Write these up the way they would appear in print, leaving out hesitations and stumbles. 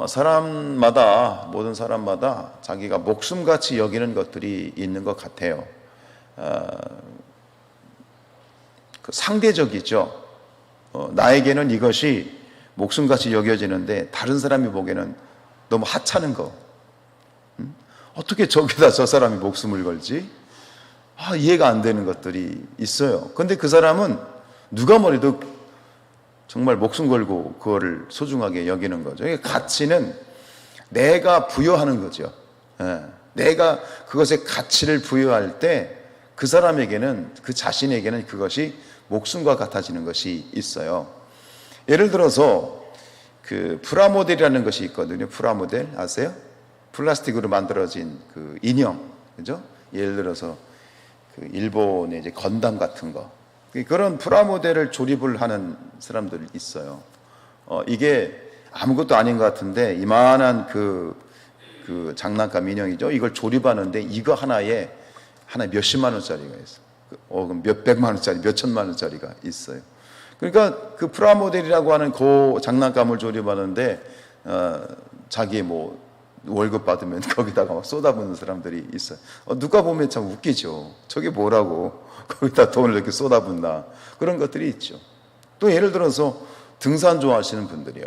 사람마다, 모든 사람마다 자기가 목숨같이 여기는 것들이 있는 것 같아요. 상대적이죠. 나에게는 이것이 목숨같이 여겨지는데 다른 사람이 보기에는 너무 하찮은 거. 어떻게 저기다 저 사람이 목숨을 걸지? 이해가 안 되는 것들이 있어요. 근데 그 사람은 누가 뭐래도 정말 목숨 걸고 그거를 소중하게 여기는 거죠. 가치는 내가 부여하는 거죠. 내가 그것에 가치를 부여할 때 그 사람에게는, 그 자신에게는 그것이 목숨과 같아지는 것이 있어요. 예를 들어서 그 프라모델이라는 것이 있거든요. 프라모델 아세요? 플라스틱으로 만들어진 그 인형, 그죠? 예를 들어서 그 일본의 이제 건담 같은 거, 그런 프라모델을 조립을 하는 사람들이 있어요. 이게 아무것도 아닌 것 같은데 이만한 그 장난감 인형이죠. 이걸 조립하는데 이거 하나에 몇십만 원짜리가 있어요. 몇백만 원짜리, 몇천만 원짜리가 있어요. 그러니까 그 프라모델이라고 하는 그 장난감을 조립하는데 자기 뭐 월급 받으면 거기다가 막 쏟아붓는 사람들이 있어요. 누가 보면 참 웃기죠. 저게 뭐라고 거기다 돈을 이렇게 쏟아붓나, 그런 것들이 있죠. 또 예를 들어서 등산 좋아하시는 분들이요,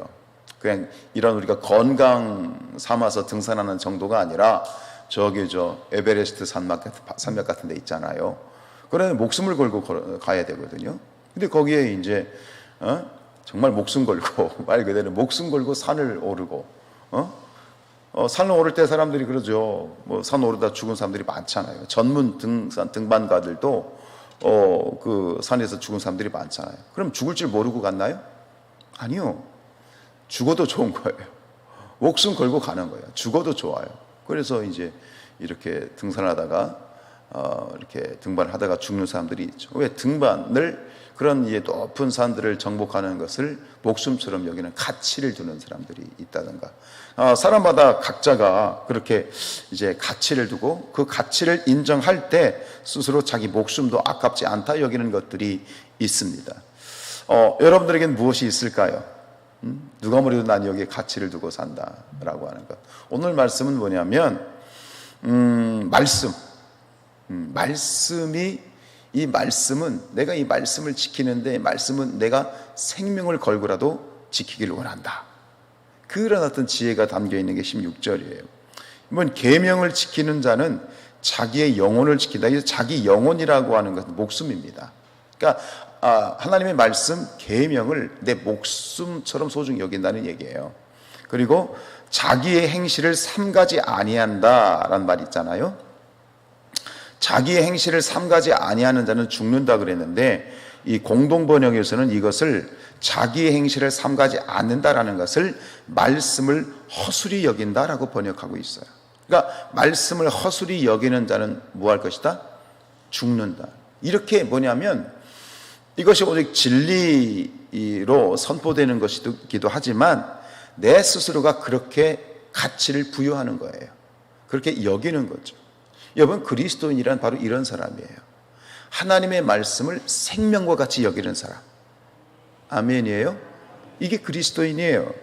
그냥 이런 우리가 건강 삼아서 등산하는 정도가 아니라 저기 에베레스트 산맥 같은 데 있잖아요. 그러면 목숨을 걸고 가야 되거든요. 근데 거기에 이제 정말 목숨 걸고 말 그대로 목숨 걸고 산을 오르고 산을 오를 때 사람들이 그러죠. 뭐 산 오르다 죽은 사람들이 많잖아요. 전문 등반가들도 그 산에서 죽은 사람들이 많잖아요. 그럼 죽을 줄 모르고 갔나요? 아니요. 죽어도 좋은 거예요. 목숨 걸고 가는 거예요. 죽어도 좋아요. 그래서 이제 이렇게 등산하다가 이렇게 등반하다가 죽는 사람들이 있죠. 왜? 등반을, 그런 높은 산들을 정복하는 것을 목숨처럼 여기는 가치를 두는 사람들이 있다든가. 사람마다 각자가 그렇게 이제 가치를 두고 그 가치를 인정할 때 스스로 자기 목숨도 아깝지 않다 여기는 것들이 있습니다. 여러분들에게는 무엇이 있을까요? 누가 뭐래도 난 여기에 가치를 두고 산다라고 하는 것. 오늘 말씀은 뭐냐면 말씀이, 이 말씀은 내가 이 말씀을 지키는데, 말씀은 내가 생명을 걸고라도 지키기를 원한다. 그런 어떤 지혜가 담겨 있는 게 16절이에요. 이번 계명을 지키는 자는 자기의 영혼을 지킨다. 자기 영혼이라고 하는 것은 목숨입니다. 그러니까 하나님의 말씀, 계명을 내 목숨처럼 소중히 여긴다는 얘기예요. 그리고 자기의 행실을 삼가지 아니한다라는 말이 있잖아요. 자기의 행실을 삼가지 아니하는 자는 죽는다 그랬는데, 이 공동번역에서는 이것을 자기의 행실을 삼가지 않는다라는 것을 말씀을 허술히 여긴다라고 번역하고 있어요. 그러니까 말씀을 허술히 여기는 자는 뭐 할 것이다? 죽는다. 이렇게 뭐냐면 이것이 오직 진리로 선포되는 것이기도 하지만 내 스스로가 그렇게 가치를 부여하는 거예요. 그렇게 여기는 거죠. 여러분, 그리스도인이란 바로 이런 사람이에요. 하나님의 말씀을 생명과 같이 여기는 사람. 아멘이에요? 이게 그리스도인이에요.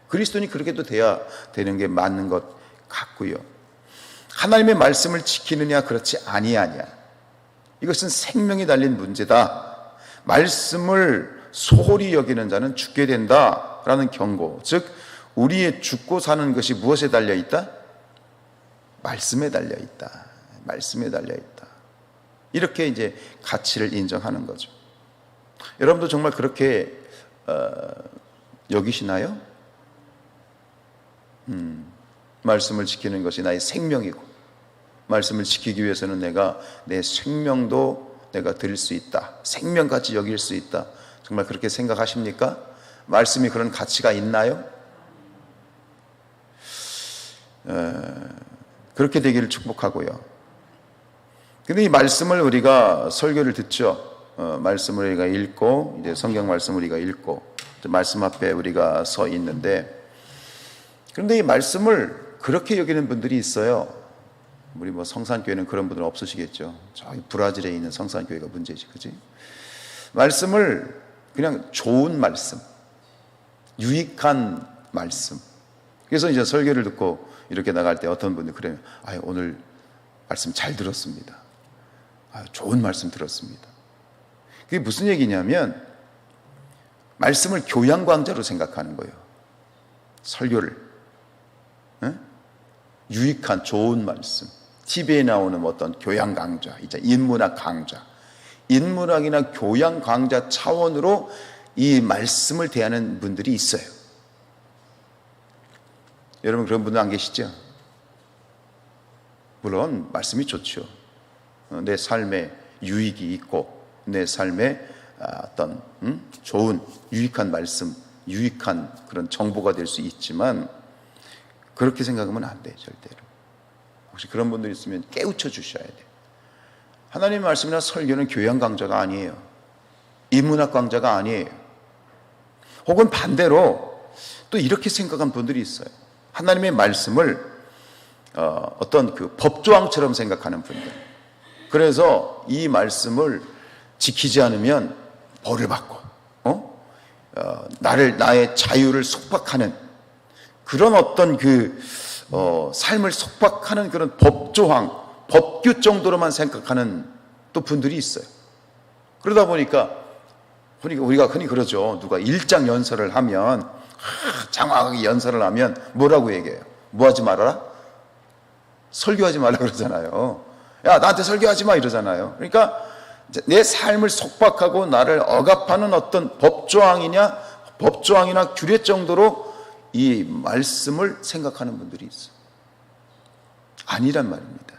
그리스도인이 그렇게도 돼야 되는 게 맞는 것 같고요. 하나님의 말씀을 지키느냐 그렇지 아니하냐, 이것은 생명이 달린 문제다. 말씀을 소홀히 여기는 자는 죽게 된다라는 경고, 즉 우리의 죽고 사는 것이 무엇에 달려있다? 말씀에 달려있다. 말씀에 달려있다. 이렇게 이제 가치를 인정하는 거죠. 여러분도 정말 그렇게 여기시나요? 말씀을 지키는 것이 나의 생명이고, 말씀을 지키기 위해서는 내가 내 생명도 내가 드릴 수 있다, 생명같이 여길 수 있다. 정말 그렇게 생각하십니까? 말씀이 그런 가치가 있나요? 그렇게 되기를 축복하고요. 근데 이 말씀을 우리가 설교를 듣죠. 말씀을 우리가 읽고, 이제 성경 말씀을 우리가 읽고, 말씀 앞에 우리가 서 있는데, 그런데 이 말씀을 그렇게 여기는 분들이 있어요. 우리 뭐 성산교회는 그런 분들은 없으시겠죠. 저기 브라질에 있는 성산교회가 문제지, 그지? 말씀을 그냥 좋은 말씀, 유익한 말씀. 그래서 이제 설교를 듣고 이렇게 나갈 때 어떤 분들 그래요. 오늘 말씀 잘 들었습니다. 좋은 말씀 들었습니다. 그게 무슨 얘기냐면 말씀을 교양 강좌로 생각하는 거예요. 설교를. 유익한 좋은 말씀. TV에 나오는 어떤 교양 강좌, 이제 인문학 강좌. 인문학이나 교양 강좌 차원으로 이 말씀을 대하는 분들이 있어요. 여러분 그런 분들 안 계시죠? 물론 말씀이 좋죠. 내 삶에 유익이 있고 내 삶에 어떤 좋은 유익한 말씀, 유익한 그런 정보가 될 수 있지만 그렇게 생각하면 안 돼요. 절대로. 혹시 그런 분들 있으면 깨우쳐 주셔야 돼요. 하나님의 말씀이나 설교는 교양 강좌가 아니에요. 인문학 강좌가 아니에요. 혹은 반대로 또 이렇게 생각한 분들이 있어요. 하나님의 말씀을 어떤 그 법조항처럼 생각하는 분들. 그래서 이 말씀을 지키지 않으면 벌을 받고, 나의 자유를 속박하는 그런 어떤 삶을 속박하는 그런 법조항, 법규 정도로만 생각하는 또 분들이 있어요. 그러다 보니까 우리가 흔히 그러죠. 누가 일장 연설을 하면 장황하게 연설을 하면 뭐라고 얘기해요? 뭐 하지 말아라? 설교하지 말라 그러잖아요. 야, 나한테 설교하지 마 이러잖아요. 그러니까 내 삶을 속박하고 나를 억압하는 어떤 법조항이나 규례 정도로 이 말씀을 생각하는 분들이 있어요. 아니란 말입니다.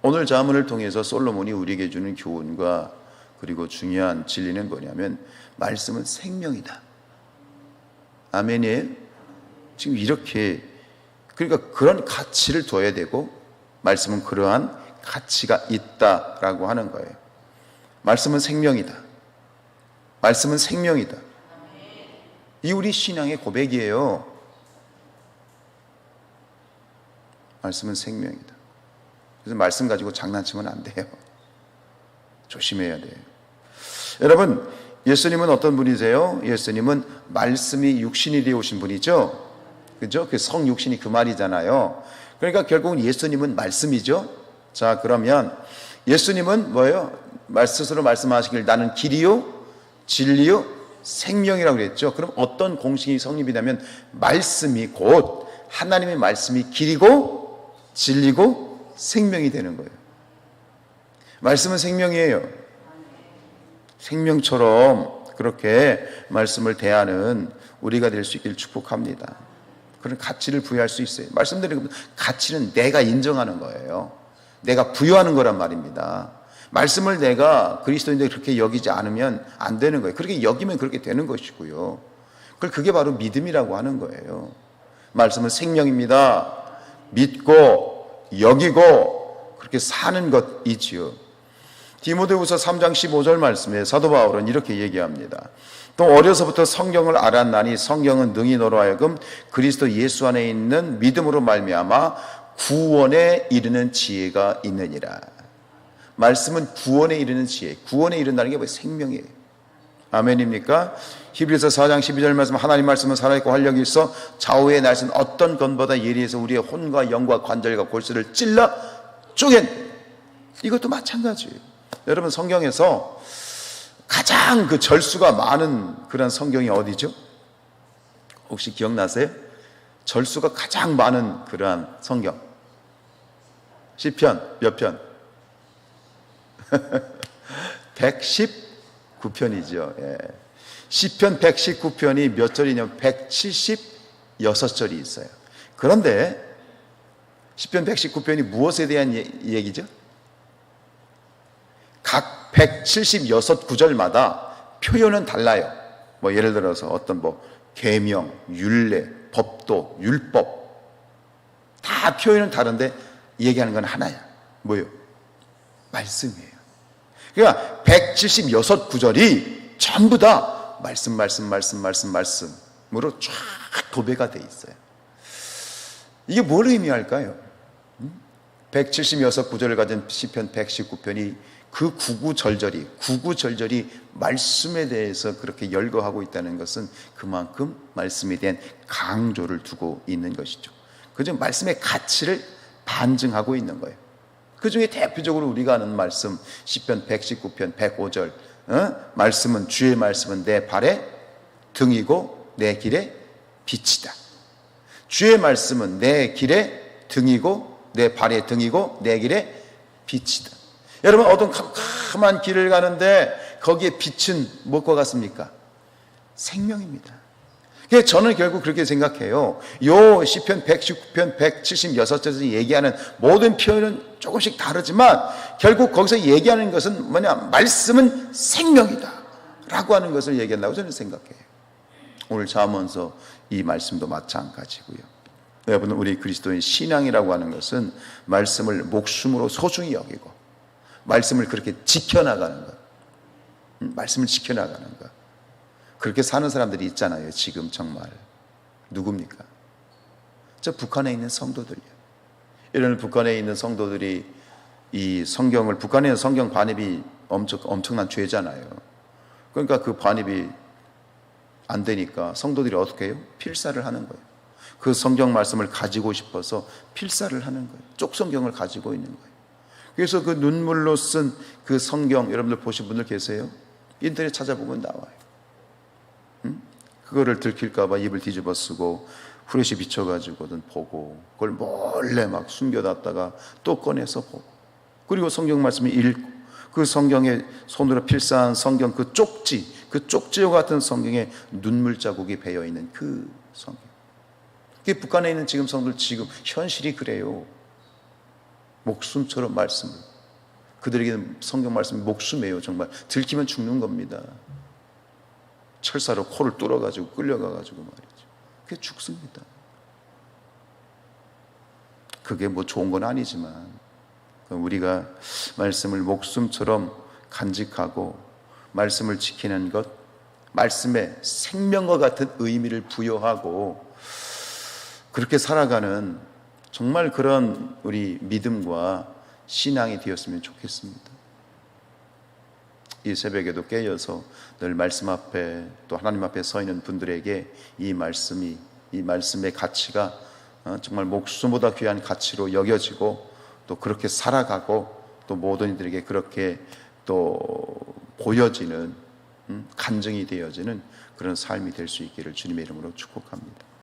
오늘 자문을 통해서 솔로몬이 우리에게 주는 교훈과 그리고 중요한 진리는 뭐냐면 말씀은 생명이다. 아멘이에요? 지금 이렇게 그러니까 그런 가치를 둬야 되고 말씀은 그러한 가치가 있다라고 하는 거예요. 말씀은 생명이다. 말씀은 생명이다. 이 우리 신앙의 고백이에요. 말씀은 생명이다. 그래서 말씀 가지고 장난치면 안 돼요. 조심해야 돼요. 여러분, 예수님은 어떤 분이세요? 예수님은 말씀이 육신이 되어 오신 분이죠. 그죠? 그 성육신이 그 말이잖아요. 그러니까 결국은 예수님은 말씀이죠. 자, 그러면 예수님은 뭐예요? 스스로 말씀하시길 나는 길이요, 진리요, 생명이라고 그랬죠. 그럼 어떤 공식이 성립이 되면 말씀이 곧 하나님의 말씀이 길이고 진리고 생명이 되는 거예요. 말씀은 생명이에요. 생명처럼 그렇게 말씀을 대하는 우리가 될 수 있길 축복합니다. 그런 가치를 부여할 수 있어요. 말씀드린 가치는 내가 인정하는 거예요. 내가 부여하는 거란 말입니다. 말씀을 내가 그리스도인들 그렇게 여기지 않으면 안 되는 거예요. 그렇게 여기면 그렇게 되는 것이고요. 그게 바로 믿음이라고 하는 거예요. 말씀은 생명입니다. 믿고 여기고 그렇게 사는 것이지요. 디모데후서 3장 15절 말씀에 사도 바울은 이렇게 얘기합니다. 또 어려서부터 성경을 알았나니 성경은 능히 너로 하여금 그리스도 예수 안에 있는 믿음으로 말미암아 구원에 이르는 지혜가 있느니라. 말씀은 구원에 이르는 지혜, 구원에 이른다는 게 뭐예요? 생명이에요. 아멘입니까? 히브리서 4장 12절 말씀, 하나님 말씀은 살아있고 활력이 있어 좌우의 날선 어떤 건보다 예리해서 우리의 혼과 영과 관절과 골수를 찔러 쪼갠. 이것도 마찬가지예요. 여러분, 성경에서 가장 그 절수가 많은 그런 성경이 어디죠? 혹시 기억나세요? 절수가 가장 많은 그러한 성경. 시편 몇 편? 119편이죠. 예. 시편 119편이 몇 절이냐면 176절이 있어요. 그런데 시편 119편이 무엇에 대한 얘기죠? 각 176구절마다 표현은 달라요. 뭐 예를 들어서 어떤 계명, 율례, 법도, 율법 다 표현은 다른데 얘기하는 건 하나야. 뭐예요? 말씀이에요. 그러니까 176구절이 전부 다 말씀으로 쫙 도배가 돼 있어요. 이게 뭘 의미할까요? 176구절을 가진 시편 119편이 그 구구절절이 말씀에 대해서 그렇게 열거하고 있다는 것은 그만큼 말씀에 대한 강조를 두고 있는 것이죠. 그중 말씀의 가치를 반증하고 있는 거예요. 그 중에 대표적으로 우리가 아는 말씀 시편 119편 105절 말씀은 주의 말씀은 내 발에 등이고 내 길에 빛이다. 주의 말씀은 내 길에 등이고 내 발에 등이고 내 길에 빛이다. 여러분 어떤 캄캄한 길을 가는데 거기에 빛은 무엇과 같습니까? 생명입니다. 그래서 저는 결국 그렇게 생각해요. 요 시편 119편 176절에서 얘기하는 모든 표현은 조금씩 다르지만 결국 거기서 얘기하는 것은 뭐냐? 말씀은 생명이다 라고 하는 것을 얘기한다고 저는 생각해요. 오늘 잠언서 이 말씀도 마찬가지고요. 여러분 우리 그리스도인 신앙이라고 하는 것은 말씀을 목숨으로 소중히 여기고 말씀을 그렇게 지켜나가는 것, 말씀을 지켜나가는 것. 그렇게 사는 사람들이 있잖아요. 지금 정말 누굽니까? 저 북한에 있는 성도들이요. 이런 북한에 있는 성도들이 이 성경을, 북한에 있는 성경 반입이 엄청난 죄잖아요. 그러니까 그 반입이 안 되니까 성도들이 어떻게 해요? 필사를 하는 거예요. 그 성경 말씀을 가지고 싶어서 필사를 하는 거예요. 쪽 성경을 가지고 있는 거예요. 그래서 그 눈물로 쓴 그 성경 여러분들 보신 분들 계세요? 인터넷 찾아보면 나와요. 그거를 들킬까 봐 입을 뒤집어 쓰고 후레쉬 비춰가지고든 보고 그걸 몰래 막 숨겨놨다가 또 꺼내서 보고 그리고 성경 말씀을 읽고 그 성경에 손으로 필사한 성경 그 쪽지와 같은 성경에 눈물 자국이 배어있는 그 성경. 그게 북한에 있는 지금 성도들 지금 현실이 그래요. 목숨처럼 말씀을. 그들에게는 성경 말씀이 목숨이에요. 정말 들키면 죽는 겁니다. 철사로 코를 뚫어가지고 끌려가가지고 말이죠. 그게 죽습니다. 그게 뭐 좋은 건 아니지만 우리가 말씀을 목숨처럼 간직하고 말씀을 지키는 것, 말씀에 생명과 같은 의미를 부여하고 그렇게 살아가는 정말 그런 우리 믿음과 신앙이 되었으면 좋겠습니다. 이 새벽에도 깨어서 늘 말씀 앞에 또 하나님 앞에 서 있는 분들에게 이 말씀의 가치가 정말 목숨보다 귀한 가치로 여겨지고 또 그렇게 살아가고 또 모든 이들에게 그렇게 또 보여지는 간증이 되어지는 그런 삶이 될 수 있기를 주님의 이름으로 축복합니다.